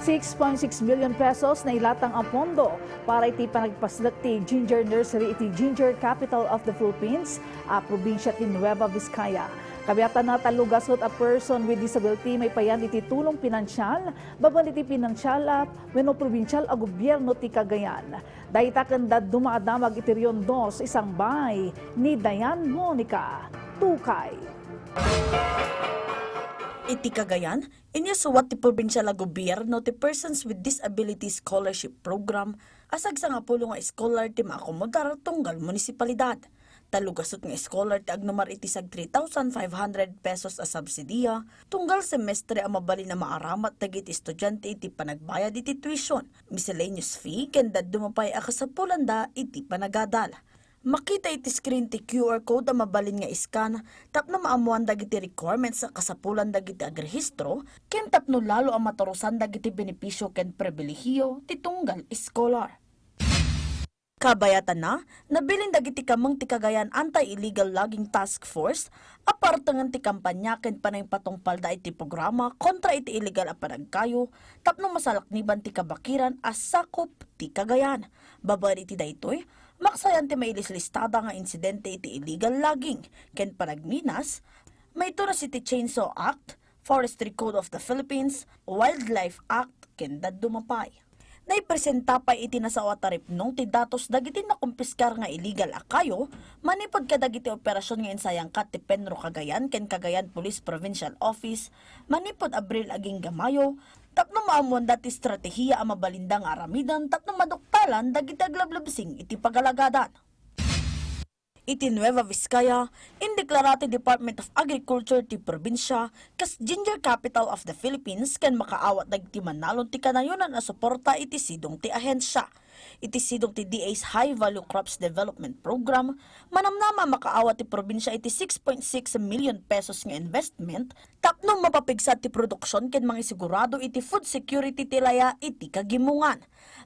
6.6 billion pesos na ilatang ang pondo para iti panagpaslak ti Ginger Nursery iti Ginger Capital of the Philippines, a probinsya ti Nueva Vizcaya. Kabiatan na talugasot a person with disability may payan iti tulong pinansyal, baban iti pinansyal at wenno probinsyal a gobyerno ti Cagayan. Dahitaken da dumadamag iti Rion 2 isang bay ni Dayan Monica Tukay. Iti Cagayan, inyasuwat ti probinsyal a gobyerno ti Persons with Disability Scholarship Program asag sa nga pulo nga scholar ti maakomodar tunggal munisipalidad. Talugasot nga scholar ti agnumar iti sag 3,500 pesos a subsidiya tunggal semestre a mabalin na maaramat dagiti estudyante iti panagbayad iti tuition, miscellaneous fee ken dumapay a kasapulanda iti panagadal. Makita iti screen ti QR code a mabalin nga iskan, tapno maamuan dagiti requirements sa kasapulan dagiti agrehistro, ken tapno lalo ang maturusan dagiti benepisyo ken pribilehiyo ti tunggal scholar. Kabayatan na, nabilin dagiti kamang ti Cagayan Anti-Illegal Logging Task Force, apartangan ti kampanya ken panay patungpalda iti programa kontra iti illegal a panagkayo, tapno masalakniban ti kabakiran as sakop ti Cagayan. Babaen iti daytoy, maksayan ti mailis-listada nga insidente iti illegal logging, ken panagminas, may ito na City Chainsaw Act, Forestry Code of the Philippines, Wildlife Act, ken dumapay. Naipresenta pa iti nasawa tarip nung ti datos dagiti na kumpiskar nga illegal akayo, manipod ka dagiti operasyon nga insayang kat ti Penro Cagayan ken Cagayan Police Provincial Office, manipod Abril aging gamayo, tapno maamuan dati stratehiya ang mabalindang aramidan, tapno maduktalan dagiti aglablabsing iti pagalagadan. Iti Nueva Vizcaya, indeklarati Department of Agriculture ti probinsya kas Ginger Capital of the Philippines ken makaawat dagiti manalon ti kanayunan a suporta iti sidong ti ahensya. Iti sidong ti DA's High Value Crops Development Program, manamnama makaawat ti probinsya iti 6.6 million pesos nga investment, tapno mapapigsat ti produksyon ken mangisigurado iti food security ti laya iti kagimungan.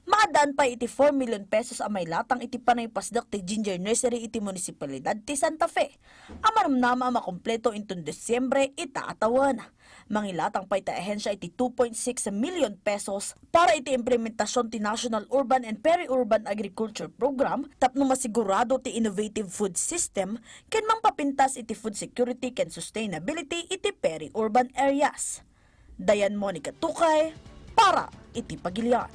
Maadaan pa iti 4 million pesos a may latang iti panaypasdak ti Ginger Nursery iti munisipalidad ti Santa Fe. Amanamnama makompleto intong Desyembre itaatawan. Mangilatang pa iti ahensya iti 2.6 million pesos para iti implementasyon ti National Urban and Peri-Urban Agriculture Program, tapno masigurado ti innovative food system ken mangpapintas iti food security ken sustainability iti peri-urban areas. Dayan Monica Tukay para iti Pagilian.